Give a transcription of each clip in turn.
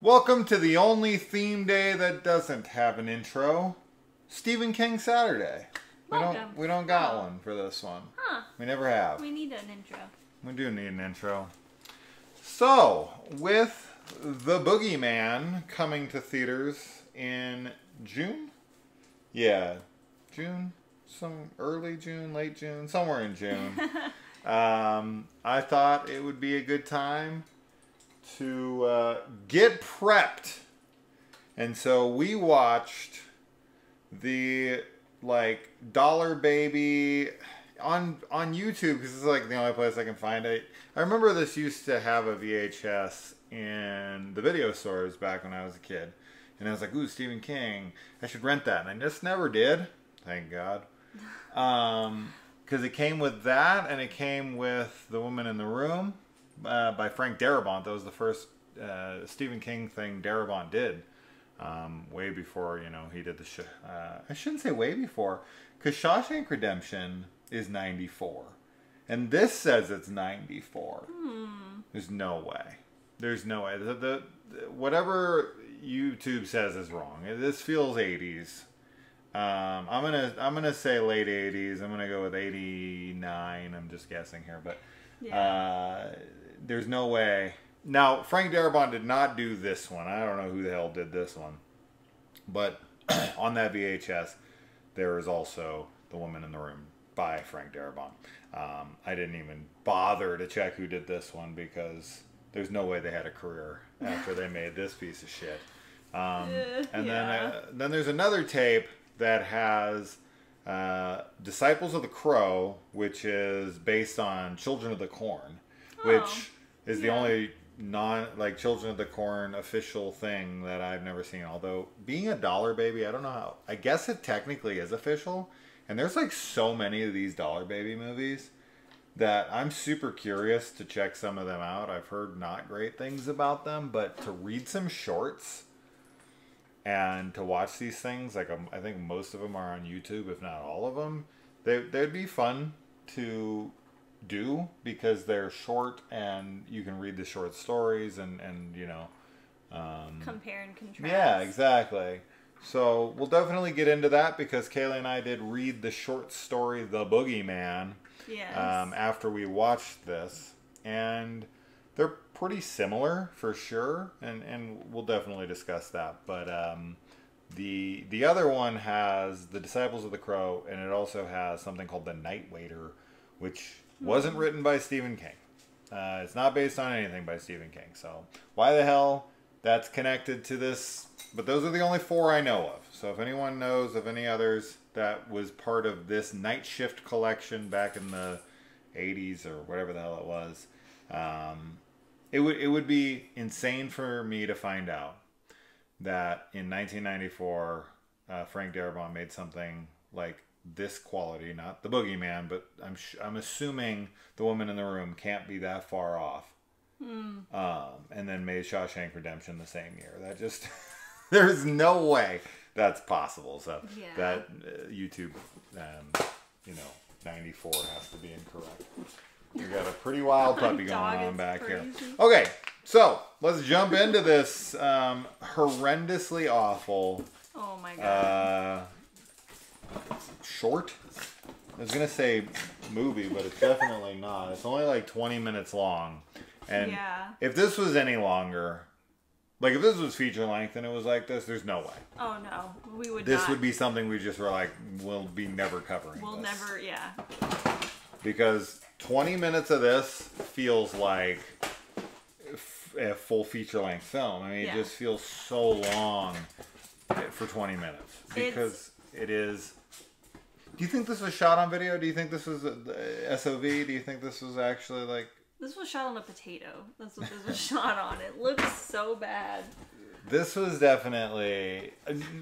Welcome to the only theme day that doesn't have an intro, Stephen King Saturday. We don't got one for this one. Huh. We never have. We need an intro. We do need an intro. So, with The Boogeyman coming to theaters in June? Yeah, June? Some early June, late June, somewhere in June. I thought it would be a good time to get prepped. And so we watched the Dollar Baby on YouTube, because it's like the only place I can find it. I remember this used to have a VHS in the video stores back when I was a kid. And I was like, ooh, Stephen King, I should rent that. And I just never did. Thank God. Because it came with that, and it came with The Woman in the Room by Frank Darabont. That was the first Stephen King thing Darabont did. Way before, he did the I shouldn't say way before, because Shawshank Redemption is 94. And this says it's 94. There's no way. There's no way. The whatever YouTube says is wrong. This feels 80s. I'm gonna say late 80s. I'm gonna go with 89. I'm just guessing here, but there's no way. Now, Frank Darabont did not do this one. I don't know who the hell did this one, but on that VHS, there is also The Woman in the Room by Frank Darabont. I didn't even bother to check who did this one, because there's no way they had a career after they made this piece of shit. Then there's another tape that has Disciples of the Crow, which is based on Children of the Corn, which is the only Children of the Corn official thing that I've never seen. Although, being a Dollar Baby, I don't know how. I guess it technically is official. And there's so many of these Dollar Baby movies that I'm super curious to check some of them out. I've heard not great things about them, but to read some shorts and to watch these things, I think most of them are on YouTube, if not all of them. They'd be fun to do, because they're short and you can read the short stories and compare and contrast. Yeah, exactly. So we'll definitely get into that, because Kaylee and I did read the short story The Boogeyman after we watched this, and they're pretty similar for sure, and we'll definitely discuss that. But the other one has The Disciples of the Crow, and it also has something called The Night Waiter, which wasn't written by Stephen King. It's not based on anything by Stephen King. So why the hell that's connected to this? But those are the only four I know of. So if anyone knows of any others that was part of this Night Shift collection back in the 80s or whatever the hell it was, it would be insane for me to find out that in 1994 Frank Darabont made something like this quality, not The Boogeyman, but I'm assuming The Woman in the Room can't be that far off. And then made Shawshank Redemption the same year. That just there's no way that's possible. So that YouTube 94 has to be incorrect. We got a pretty wild puppy going on back here. Okay, so let's jump into this horrendously awful short. I was gonna say movie, but it's definitely not. It's only 20 minutes long. And if this was any longer, if this was feature length and it was like this, there's no way. Oh no, we would. This would be something we just were like, we'll be never covering. We'll this. never, Because 20 minutes of this feels like a full feature length film. I mean, it just feels so long for 20 minutes, because it is. Do you think this was shot on video? Do you think this was SOV? Do you think this was actually This was shot on a potato. That's what this was shot on. It looks so bad. This was definitely...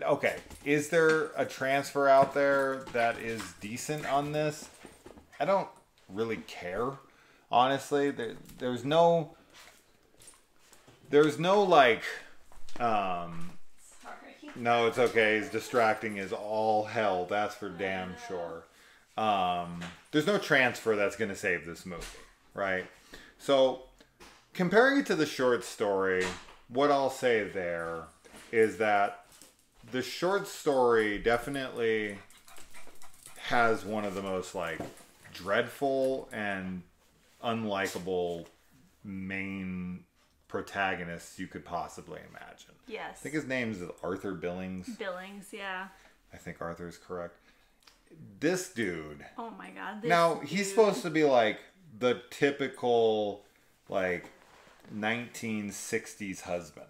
Okay, is there a transfer out there that is decent on this? I don't really care, honestly. There's no... Sorry. No, it's okay. It's distracting as all hell. That's for damn sure. There's no transfer that's going to save this movie, right? So, comparing it to the short story, what I'll say there is that the short story definitely has one of the most like dreadful and unlikable main protagonists you could possibly imagine. Yes. I think his name is Arthur Billings. Billings, yeah. I think Arthur's correct. This dude. Oh my god. He's supposed to be like the typical like 1960s husband.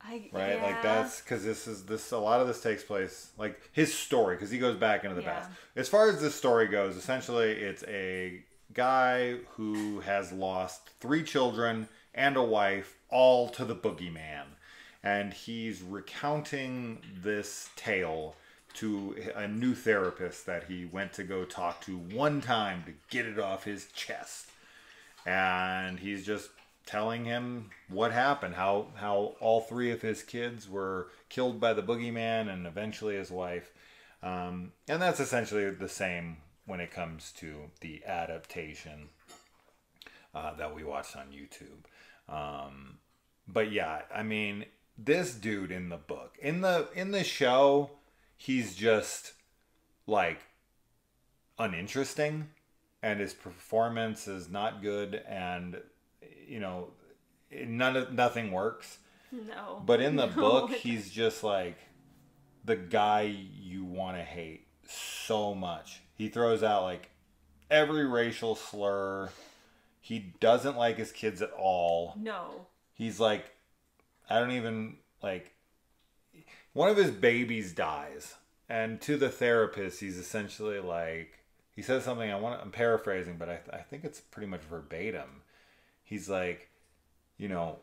Right? Yeah. Like that's because a lot of this takes place like his story because he goes back into the past. As far as this story goes, essentially it's a guy who has lost 3 children and a wife all to the boogeyman. And he's recounting this tale to a new therapist that he went to go talk to one time to get it off his chest. And he's just telling him what happened, how all 3 of his kids were killed by the boogeyman and eventually his wife. And that's essentially the same when it comes to the adaptation that we watched on YouTube. But yeah, I mean, this dude in the book, in the show, he's just like uninteresting and his performance is not good and you know nothing works. No. But in the book he's just like the guy you want to hate so much. He throws out like every racial slur. He doesn't like his kids at all. No. He's like, I don't even like. One of his babies dies, and to the therapist, he's essentially like, he says something. I'm paraphrasing, but I think it's pretty much verbatim. He's like, you know,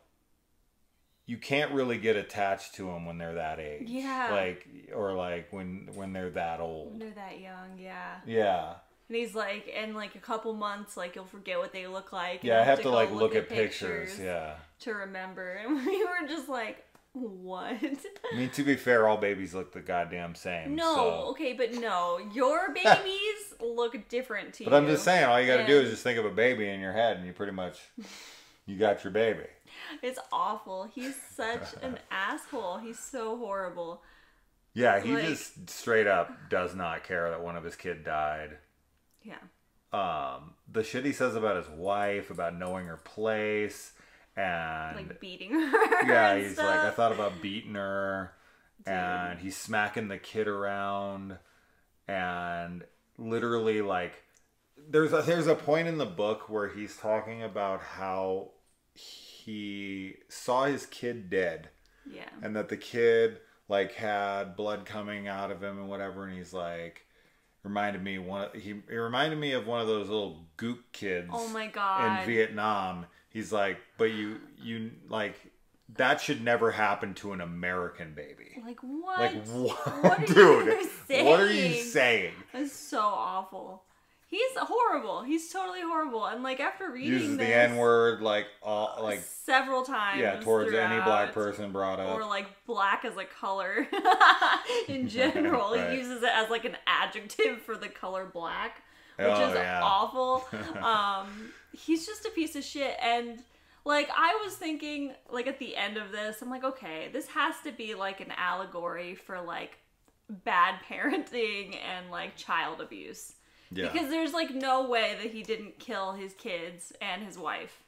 you can't really get attached to them when they're that age. Yeah. Like, or like when they're that old. When they're that young, yeah. Yeah. And he's like, in like a couple months, like you'll forget what they look like. Yeah, I have to go like look at pictures. Yeah. To remember, and we were just like, what? I mean, to be fair, all babies look the goddamn same. No, so. okay, but no, your babies look different to you. But I'm just saying, all you got to do is just think of a baby in your head, and you pretty much, you got your baby. It's awful. He's such an asshole. He's so horrible. Yeah, he just straight up does not care that one of his kids died. Yeah. The shit he says about his wife, about knowing her place, and like beating her. Yeah, and he's stuff. like, I thought about beating her, Dude. and he's smacking the kid around, and literally like, there's a point in the book where he's talking about how he saw his kid dead. Yeah. And that the kid like had blood coming out of him and whatever, and he's like, it reminded me of one of those little gook kids. Oh my god. In Vietnam. He's like, but you like that should never happen to an American baby. Like what? Like what, what are dude? You saying? What are you saying? That's so awful. He's horrible. He's totally horrible. And like after reading uses this, the N-word like several times. Yeah, towards throughout, any black person brought up. Or like black as a color in general. Right. He uses it as like an adjective for the color black, which is awful. He's just a piece of shit. And like I was thinking like at the end of this, I'm like, okay, this has to be like an allegory for like bad parenting and like child abuse. Yeah. Because there's like no way that he didn't kill his kids and his wife.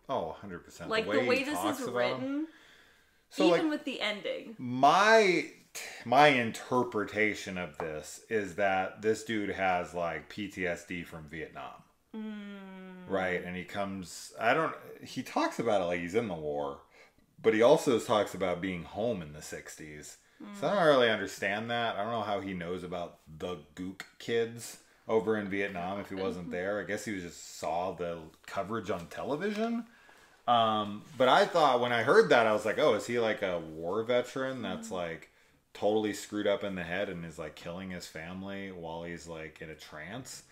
Oh, 100%. Like the way this is written, so even like, with the ending. My interpretation of this is that this dude has like PTSD from Vietnam. Right? And he talks about it like he's in the war, but he also talks about being home in the 60s. So I don't really understand that. I don't know how he knows about the gook kids over in Vietnam if he wasn't there. I guess he just saw the coverage on television. But I thought when I heard that, I was like, oh, is he like a war veteran that's like totally screwed up in the head and is like killing his family while he's like in a trance?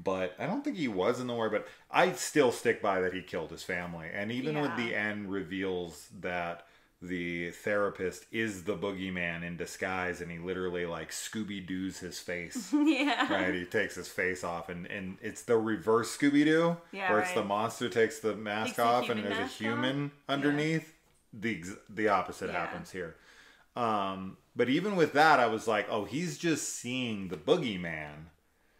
But I don't think he was in the war, but I still stick by that he killed his family. And even with the end reveals that the therapist is the boogeyman in disguise, and he literally like Scooby-Doo's his face. Yeah. Right? He takes his face off, and it's the reverse Scooby-Doo. Yeah, where it's the monster takes the mask off, and there's a human underneath. the opposite happens here. But even with that, I was like, oh, he's just seeing the boogeyman.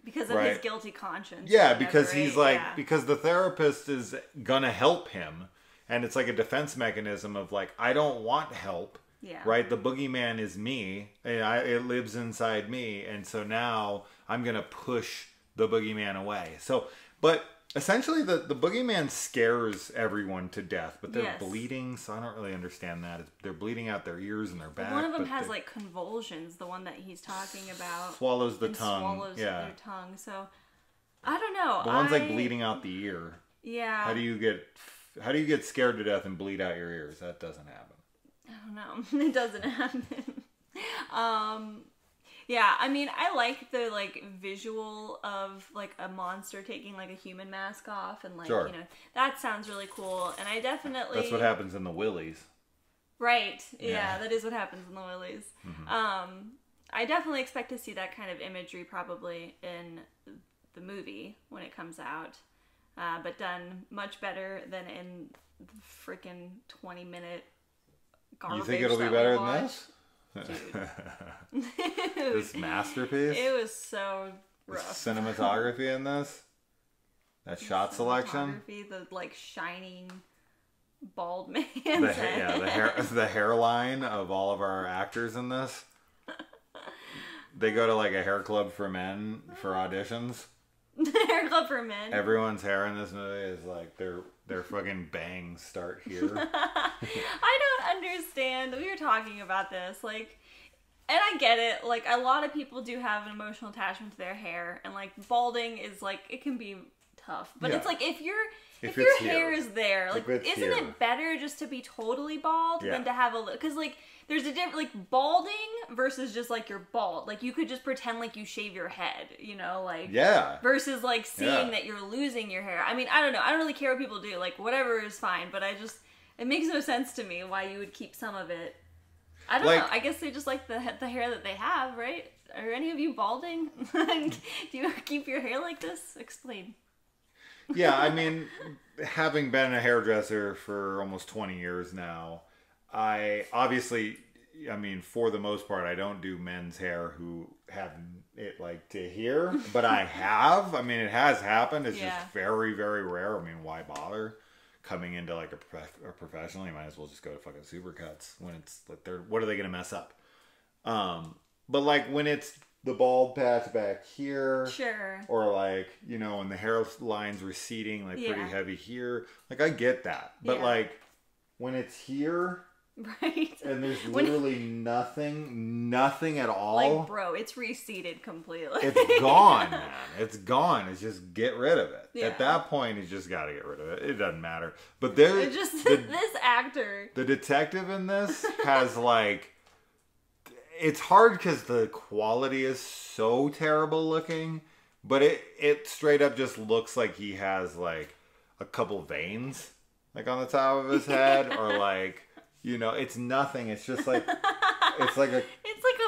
Because of his guilty conscience. Yeah, because he's like, because the therapist is gonna help him. And it's like a defense mechanism of like, I don't want help. Yeah. Right? The boogeyman is me. And it lives inside me. And so now I'm gonna push the boogeyman away. So, but essentially the boogeyman scares everyone to death, but they're bleeding, so I don't really understand that. They're bleeding out their ears and their back. One of them has like convulsions, the one that he's talking about. Swallows the tongue. Swallows their tongue. So I don't know. The one's like bleeding out the ear. Yeah. How do you get scared to death and bleed out your ears? That doesn't happen. I don't know. It doesn't happen. Yeah, I mean, I like the, like, visual of, like, a monster taking, like, a human mask off. And, like, you know, that sounds really cool. And I definitely... That's what happens in the Willies. Right. Yeah, that is what happens in the Willies. Mm-hmm. I definitely expect to see that kind of imagery probably in the movie when it comes out. But done much better than in the freaking 20-minute garbage. You think it'll be better than this? Dude. This masterpiece? It was so rough. The cinematography in this? That shot selection? The, like, shining bald man's head. The hairline of all of our actors in this. They go to, like, a hair club for men for auditions. Hair club for men? Everyone's hair in this movie is, like, their fucking bangs start here. I don't understand. We were talking about this, like, and I get it. Like, a lot of people do have an emotional attachment to their hair, and like balding is like, it can be tough. But it's like if your hair is there, like, isn't it better just to be totally bald than to have a look? Because like there's a different, like, balding versus just like you're bald. Like, you could just pretend like you shave your head, you know, like versus like seeing that you're losing your hair. I mean, I don't know. I don't really care what people do. Like, whatever is fine. But it makes no sense to me why you would keep some of it. I don't know. I guess they just like the hair that they have, right? Are any of you balding? Do you keep your hair like this? Explain. Yeah, I mean, having been a hairdresser for almost 20 years now, I mean, for the most part, I don't do men's hair who have it like to here, but I have. I mean, it has happened. It's just very, very rare. I mean, why bother? Coming into like a professional, you might as well just go to fucking Supercuts when it's like what are they gonna mess up? But like when it's the bald patch back here, or like, you know, when the hairline's receding like pretty heavy here, like I get that, but like when it's here. Right. And there's literally nothing at all. Like, bro, it's receded completely. It's gone, man. It's gone. It's just get rid of it. Yeah. At that point, you just got to get rid of it. It doesn't matter. But this actor. The detective in this has like, it's hard because the quality is so terrible looking, but it straight up just looks like he has like a couple veins like on the top of his head or like, you know, it's nothing. It's just like, it's like a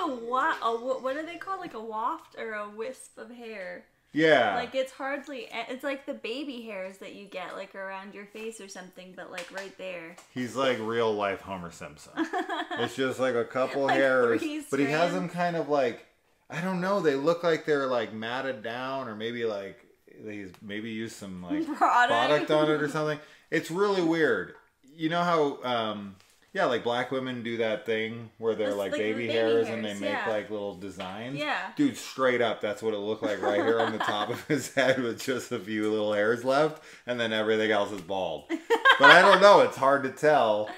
what do they call, like a waft or a wisp of hair? Yeah. Like it's like the baby hairs that you get like around your face or something, but like right there. He's like real life Homer Simpson. It's just like a couple like hairs, but he has them kind of like, I don't know. They look like they're like matted down, or maybe like he's maybe used some like product on it or something. It's really weird. You know how yeah, like black women do that thing where they're like baby hairs and they make like little designs. Yeah. Dude, straight up, that's what it looked like right here on the top of his head with just a few little hairs left, and then everything else is bald. But I don't know, it's hard to tell.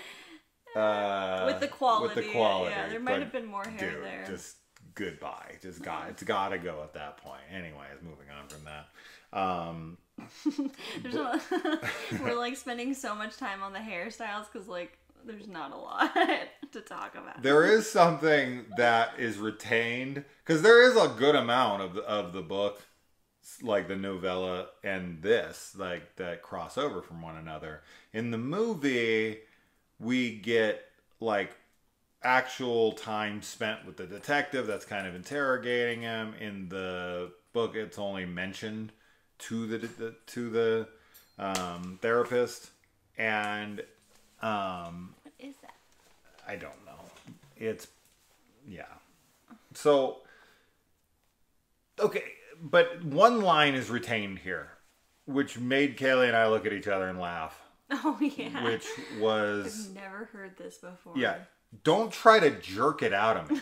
With the quality. Yeah, there might have been more hair there. Just goodbye. It's got to go at that point. Anyways, moving on from that. We're like spending so much time on the hairstyles because like there's not a lot to talk about. There is something that is retained because there is a good amount of the book, like the novella and this, like that cross over from one another. In the movie, we get like actual time spent with the detective that's kind of interrogating him. In the book, it's only mentioned to the therapist, and what is I don't know. It's, yeah. So, okay, but one line is retained here, which made Kaylee and I look at each other and laugh. Oh, yeah. Which was... I've never heard this before. Yeah. Don't try to jerk it out of me.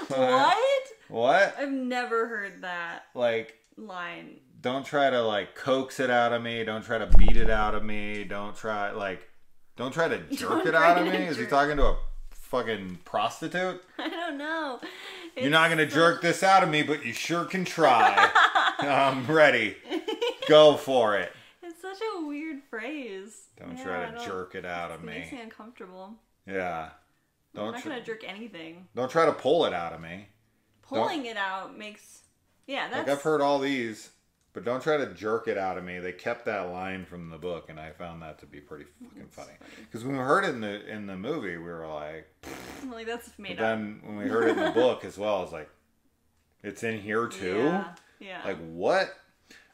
What? What? I've never heard that. Like... line. Don't try to, like, coax it out of me. Don't try to beat it out of me. Don't try to jerk it out of me. Is he talking to a fucking prostitute? I don't know. You're not going to jerk this out of me, but you sure can try. I'm ready. Go for it. It's such a weird phrase. Don't try to jerk it out of me. It makes me uncomfortable. Yeah. I'm not going to jerk anything. Don't try to pull it out of me. Pulling it out makes... Yeah, that's... Like, I've heard all these, but don't try to jerk it out of me. They kept that line from the book, and I found that to be pretty fucking funny. Because when we heard it in the movie, we were like... Like, that's made up. Then when we heard it in the book as well, it's like, it's in here too? Yeah. Like, what?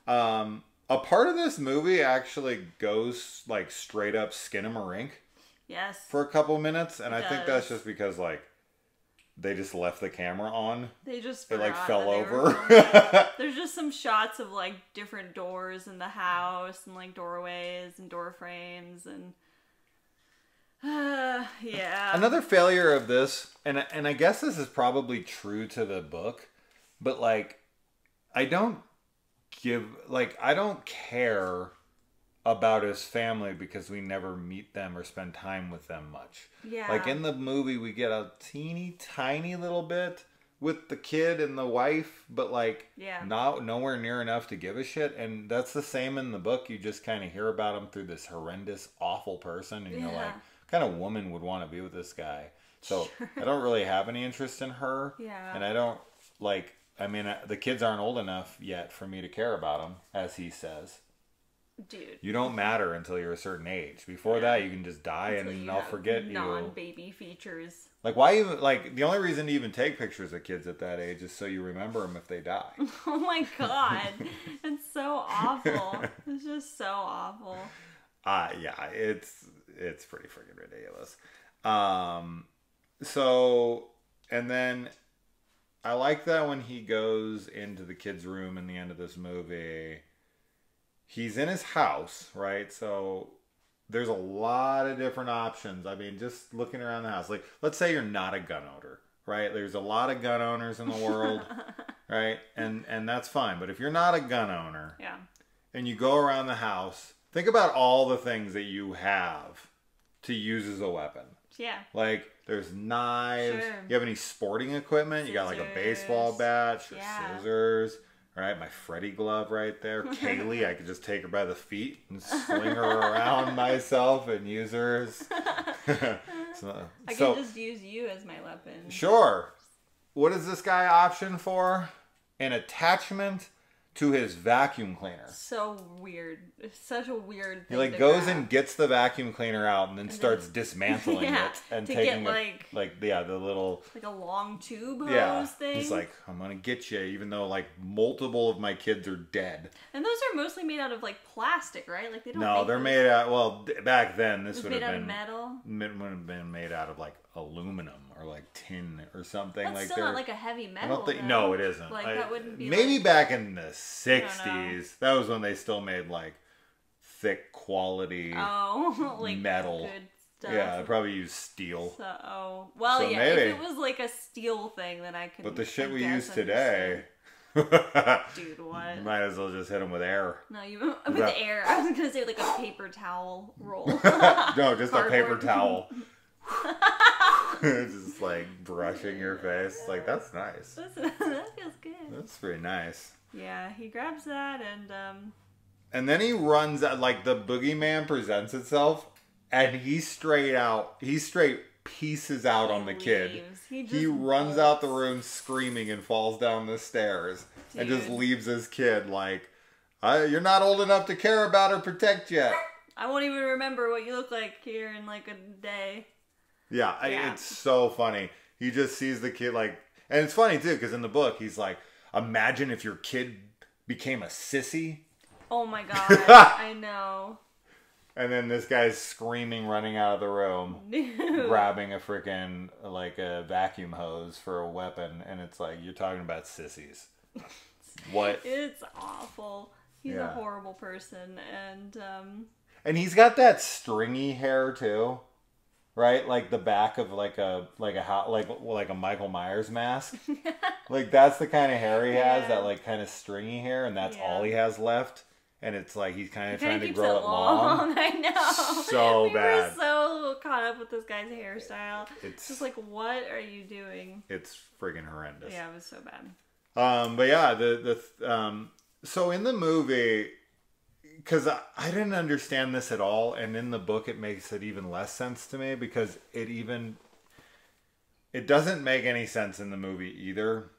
A part of this movie actually goes, like, straight up Skinamarink. Yes. For a couple minutes, and I think that's just because, like, they just left the camera on. They just it like fell over. There's just some shots of like different doors in the house and like doorways and door frames and yeah. Another failure of this, and I guess this is probably true to the book, but like I don't care about his family because we never meet them or spend time with them much. Yeah. Like in the movie, we get a teeny tiny little bit with the kid and the wife, but like nowhere near enough to give a shit. And that's the same in the book. You just kind of hear about him through this horrendous, awful person, and you're like, what kind of woman would want to be with this guy? So I don't really have any interest in her. Yeah. And I don't like. I mean, the kids aren't old enough yet for me to care about them, as he says. Dude. You don't matter until you're a certain age. Before that, you can just die and I'll forget you. Non-baby features. Like, why even, like, the only reason to even take pictures of kids at that age is so you remember them if they die. Oh my God. It's so awful. It's just so awful. Yeah, it's pretty freaking ridiculous. So, and then I like that when he goes into the kid's room in the end of this movie. He's in his house, right? So there's a lot of different options. I mean, just looking around the house. Like, let's say you're not a gun owner, right? There's a lot of gun owners in the world, right? And that's fine. But if you're not a gun owner, and you go around the house, think about all the things that you have to use as a weapon. Yeah. Like, there's knives. Sure. You have any sporting equipment? Scissors. You got like a baseball bat, or scissors. Right, my Freddy glove right there. Kaylee, I could just take her by the feet and swing her around myself and use hers. I can just use you as my weapon. Sure. What is this guy option for? An attachment to his vacuum cleaner. So weird. It's such a weird thing. He like goes and gets the vacuum cleaner out and then starts dismantling it and taking the little like a long tube hose thing. He's like, I'm gonna get you, even though like multiple of my kids are dead. And those are mostly made out of like plastic, right? Like they don't. No, they're made out. Well, back then this would have been metal. Would have been made out of like aluminum or like tin or something. That's like still not like a heavy metal. I don't think. No, it isn't. Like that wouldn't be. Maybe back in the 60s, that was when they still made like thick quality like metal. Good stuff. Yeah, they probably use steel. So maybe. If it was like a steel thing, then I could. But the shit we use today. Dude, what? You might as well just hit them with air. No, with air. I was gonna say like a paper towel roll. No, just a paper towel. Just like brushing your face. Like, that's nice. That feels good. That's pretty nice. Yeah, he grabs that and then he runs out, like the boogeyman presents itself, and he straight pieces out on the kid. He runs out the room screaming and falls down the stairs. Dude. And just leaves his kid like, you're not old enough to care about or protect yet. I won't even remember what you look like here in like a day. Yeah, it's so funny. He just sees the kid like, and it's funny too, because in the book he's like, imagine if your kid became a sissy. Oh my God, I know. And then this guy's screaming, running out of the room, grabbing a freaking, like, a vacuum hose for a weapon. And it's like, you're talking about sissies. What? It's awful. He's a horrible person. And he's got that stringy hair, too. Right? Like the back of like a Michael Myers mask. Like, that's the kind of hair he has, that, like, kind of stringy hair. And that's all he has left. And it's like he's kind of trying to grow it long. I know. So bad. We were so caught up with this guy's hairstyle. It's just like, what are you doing? It's friggin' horrendous. Yeah, it was so bad. But yeah, so in the movie, because I didn't understand this at all, and in the book it makes it even less sense to me because it doesn't make any sense in the movie either.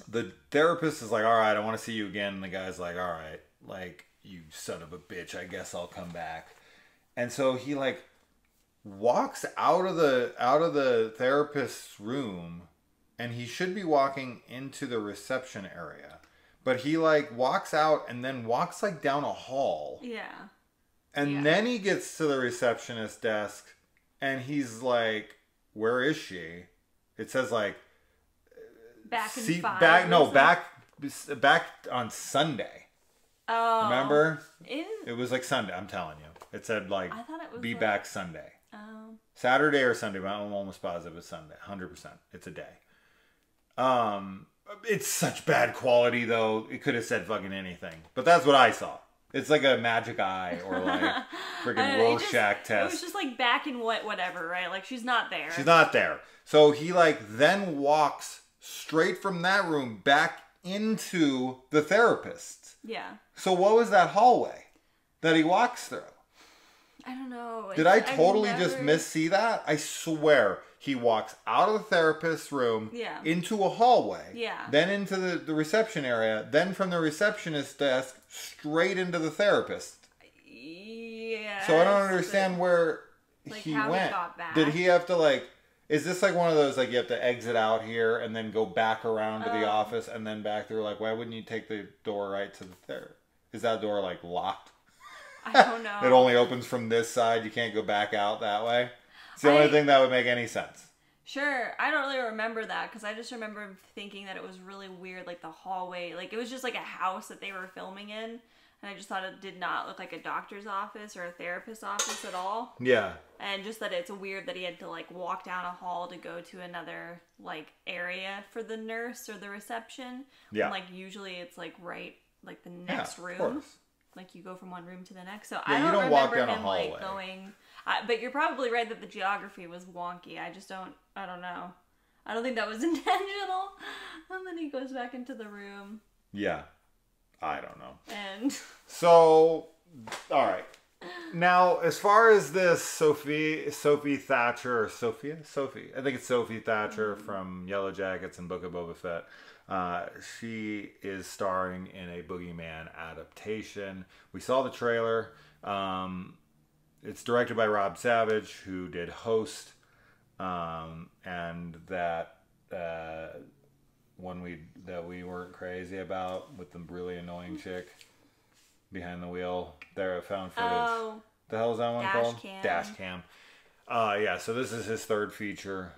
The therapist is like, all right, I want to see you again. And the guy's like, all right. Like, you son of a bitch, I guess I'll come back. And so he, like, walks out of the therapist's room, and he should be walking into the reception area. But he, like, walks out and then walks, like, down a hall. Yeah. And then he gets to the receptionist desk, and he's like, where is she? It says, like, back in 5. Back on Sunday. Oh. Remember? It was like Sunday, I'm telling you. It said, like, I thought it was be back Sunday. Oh. Saturday or Sunday, but I'm almost positive it's Sunday. 100%. It's a day. It's such bad quality, though. It could have said fucking anything. But that's what I saw. It's like a magic eye or, like, freaking Rorschach test. It was just, like, back in whatever, right? Like, she's not there. She's not there. So he, like, then walks straight from that room back into the therapist. Yeah. So what was that hallway that he walks through? I don't know. Did I totally just miss-see that? I swear. He walks out of the therapist's room into a hallway. Yeah. Then into the reception area. Then from the receptionist's desk straight into the therapist. Yeah. So I don't understand where he went. Got back. Did he have to, like... Is this like one of those, like, you have to exit out here and then go back around to the office and then back through? Like, why wouldn't you take the door right to the therapist? Is that door, like, locked? I don't know. It only opens from this side. You can't go back out that way. It's the only thing that would make any sense. Sure. I don't really remember that because I just remember thinking that it was really weird, like the hallway. Like, it was just like a house that they were filming in. And I just thought it did not look like a doctor's office or a therapist's office at all. Yeah. And just that it's weird that he had to, like, walk down a hall to go to another, like, area for the nurse or the reception. Yeah. And, like, usually it's, like, right, like, the next room. Of course. Like, you go from one room to the next. So yeah, I don't remember walk down him, a hallway. like, going... but you're probably right that the geography was wonky. I don't know. I don't think that was intentional. And then he goes back into the room. Yeah. I don't know. And so, all right. Now, as far as this Sophie Thatcher, or Sophie, I think it's Sophie Thatcher from Yellow Jackets and Book of Boba Fett. She is starring in a Boogeyman adaptation. We saw the trailer. It's directed by Rob Savage, who did Host, and that one we weren't crazy about with the really annoying chick behind the wheel. There, found footage. Oh, the hell is that one called? Cam. Dash Cam. Yeah. So this is his third feature.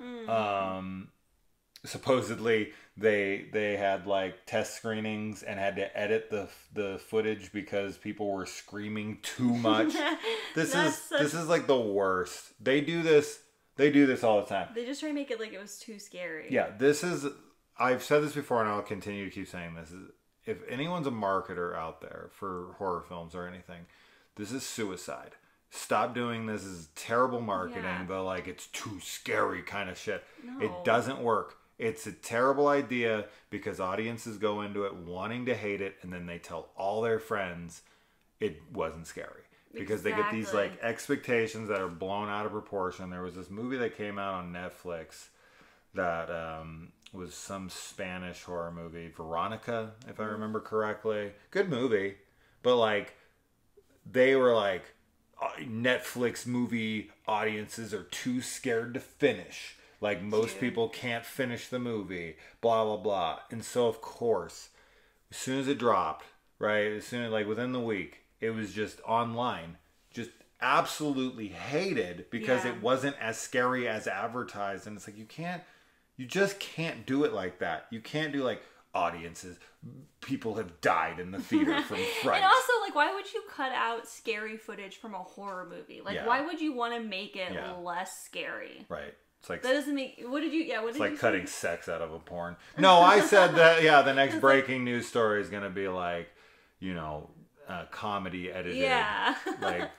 Supposedly they had like test screenings and had to edit the footage because people were screaming too much. This is like the worst. They do this all the time. They just try to make it like it was too scary. Yeah, I've said this before and I'll continue to keep saying this. If anyone's a marketer out there for horror films or anything, this is suicide. Stop doing this. This is terrible marketing. Yeah. The like it's too scary kind of shit. No. It doesn't work. It's a terrible idea because audiences go into it wanting to hate it and then they tell all their friends it wasn't scary. Because they get these like expectations that are blown out of proportion. There was this movie that came out on Netflix that was some Spanish horror movie, Veronica, if I remember correctly. Good movie, but like they were like Netflix movie audiences are too scared to finish. Like most people can't finish the movie, blah blah blah. And so of course, as soon as it dropped, right, as soon as like within the week, it was just online, just absolutely hated because it wasn't as scary as advertised. And it's like, you just can't do it like that. You can't do like audiences. People have died in the theater from fright. And also, like, why would you cut out scary footage from a horror movie? Like, why would you want to make it less scary? Right. It's like, that doesn't make. What did you? Yeah. What did you? It's like cutting sex out of a porn. No, I said that. Yeah, the next breaking news story is gonna be like, comedy edited. Yeah. Like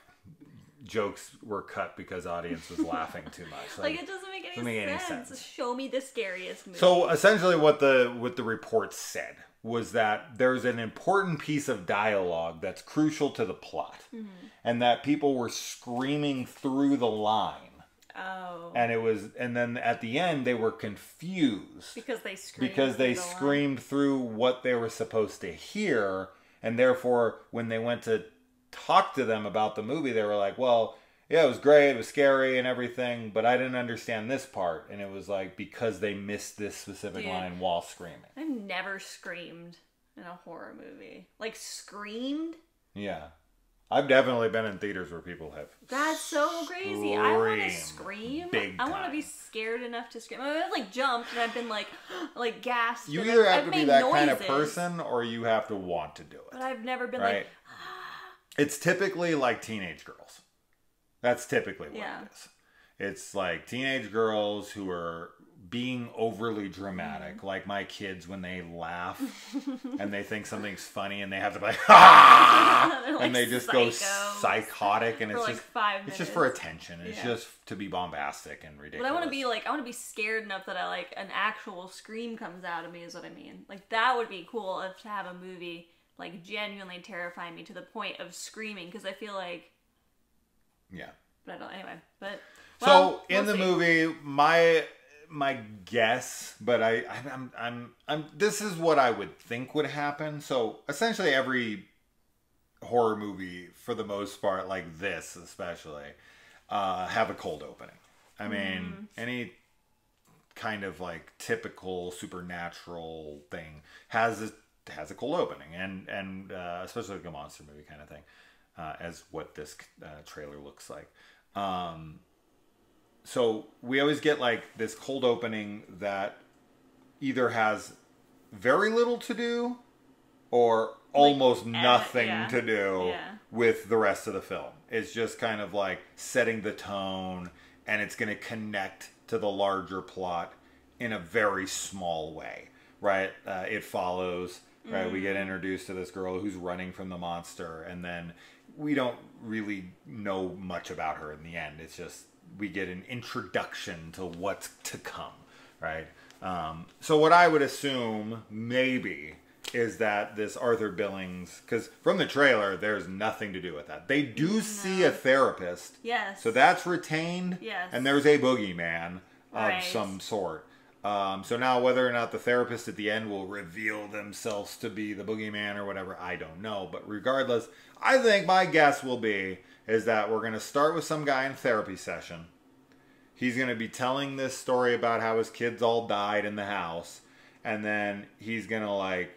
jokes were cut because audience was laughing too much. Like it doesn't make any sense. Show me the scariest movie. So essentially, what the report said was that there's an important piece of dialogue that's crucial to the plot, and that people were screaming through the line. Oh. And then at the end they were confused because they screamed through what they were supposed to hear, and therefore when they went to talk to them about the movie, they were like, well, yeah, it was great, it was scary and everything, but I didn't understand this part. And it was like because they missed this specific line while screaming. I've never screamed in a horror movie. Like screamed? Yeah. I've definitely been in theaters where people have. That's so crazy. I want to scream. I want to be scared enough to scream. I've like jumped and I've been like gasped. You either have to be that kind of person or you have to want to do it. But I've never been like. It's typically like teenage girls. That's typically what it is. It's like teenage girls who are being overly dramatic, like my kids when they laugh and they think something's funny and they have to be like, ah! And they just go psychotic, and it's just 5 minutes. It's just for attention. It's just to be bombastic and ridiculous. But I want to be scared enough that I like an actual scream comes out of me is what I mean. Like that would be cool to have a movie like genuinely terrify me to the point of screaming, because I feel like but I don't anyway. But so in the movie, my guess, but I'm this is what I would think would happen. So essentially every horror movie for the most part, like this especially, have a cold opening. I mean, any kind of like typical supernatural thing has a cold opening, and especially like a monster movie kind of thing, as what this trailer looks like. So we always get like this cold opening that either has very little to do or almost nothing to do with the rest of the film. It's just kind of like setting the tone, and it's going to connect to the larger plot in a very small way, right? It follows, right? We get introduced to this girl who's running from the monster, and then we don't really know much about her in the end. It's just we get an introduction to what's to come, right? So what I would assume maybe is that this Arthur Billings, because from the trailer there's nothing to do with that. They do see a therapist, so that's retained, and there's a boogeyman of some sort. So now whether or not the therapist at the end will reveal themselves to be the boogeyman or whatever, I don't know. But regardless, I think my guess will be is that we're going to start with some guy in therapy session. He's going to be telling this story about how his kids all died in the house. And then he's going to like,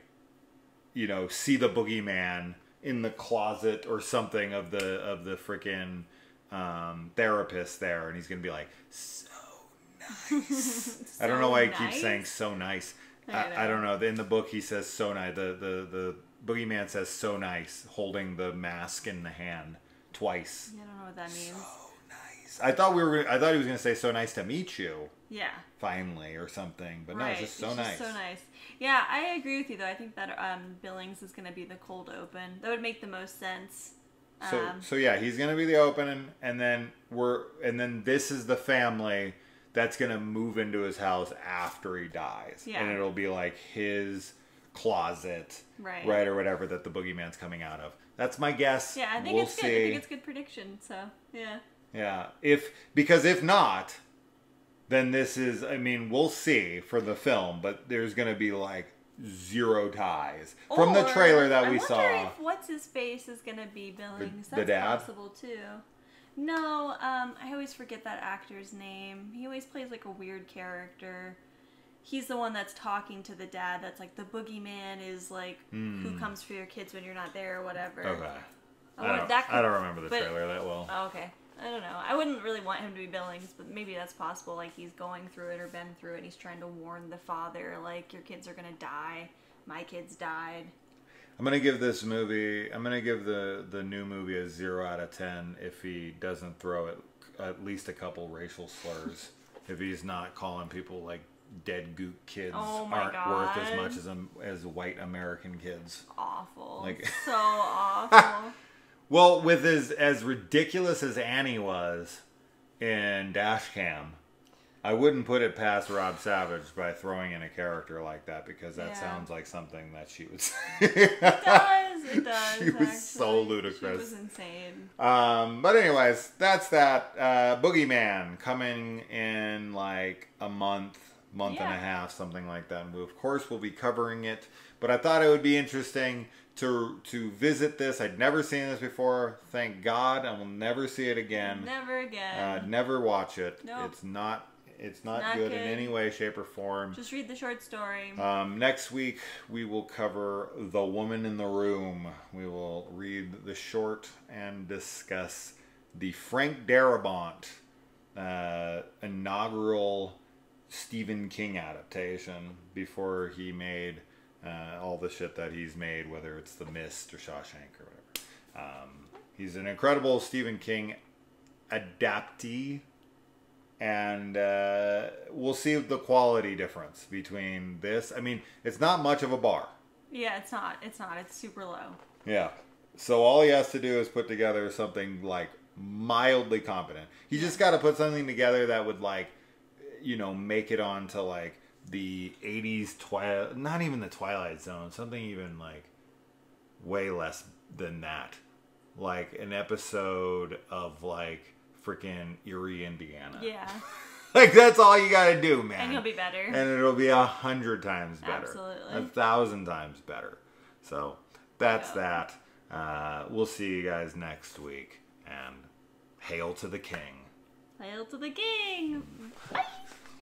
see the boogeyman in the closet or something of the freaking therapist there. And he's going to be like, so nice. I don't know why he keeps saying so nice. I don't know. In the book he says so nice. The boogeyman says so nice, holding the mask in the hand twice. I don't know what that means. So nice. I thought he was going to say so nice to meet you. Yeah. Finally or something. But no, it's just so nice. So nice. Yeah, I agree with you though. I think that Billings is going to be the cold open. That would make the most sense. So yeah, he's going to be the opening, and then this is the family that's going to move into his house after he dies. Yeah. And it'll be like his closet, right, or whatever that the boogeyman's coming out of. That's my guess. Yeah, I think it's good. I think it's good prediction. So yeah. Yeah, because if not, then this is. I mean, we'll see for the film, but there's going to be like zero ties from the trailer that we saw. I wonder if what's his face is going to be Billings. That's possible too. No, I always forget that actor's name. He always plays like a weird character. He's the one that's talking to the dad that's like, the boogeyman is like, who comes for your kids when you're not there or whatever. Okay. I don't remember the trailer that well. Oh, okay. I don't know. I wouldn't really want him to be Billings, but maybe that's possible. Like, he's going through it or been through it, and he's trying to warn the father, like, your kids are gonna die. My kids died. I'm gonna give this movie. I'm gonna give the new movie a 0 out of 10 if he doesn't throw at least a couple racial slurs. If he's not calling people like dead gook kids aren't worth as much as white American kids. Awful. Like so awful. Well, with as ridiculous as Annie was in Dashcam, I wouldn't put it past Rob Savage by throwing in a character like that, because that sounds like something that she would say. It does. She was so ludicrous. She was insane. But anyways, that's that. Boogeyman coming in like a month and a half, something like that. And we, of course, will be covering it. But I thought it would be interesting to visit this. I'd never seen this before. Thank God, I will never see it again. Never again. Never watch it. Nope. It's not good in any way, shape, or form. Just read the short story. Next week, we will cover The Woman in the Room. We will read the short and discuss the Frank Darabont inaugural Stephen King adaptation before he made all the shit that he's made, whether it's The Mist or Shawshank or whatever. He's an incredible Stephen King adaptee. And we'll see the quality difference between this. I mean, it's not much of a bar. Yeah, it's not. It's super low. Yeah. So all he has to do is put together something, like, mildly competent. He just got to put something together that would, like, you know, make it onto, like, the 80s Twilight... Not even the Twilight Zone. Something even, like, way less than that. Like, an episode of, like... freaking Erie, Indiana. Yeah. Like, that's all you gotta do, man. And you'll be better. And it'll be 100 times better. Absolutely. 1,000 times better. So, that's that. We'll see you guys next week. And hail to the king. Hail to the king. Bye.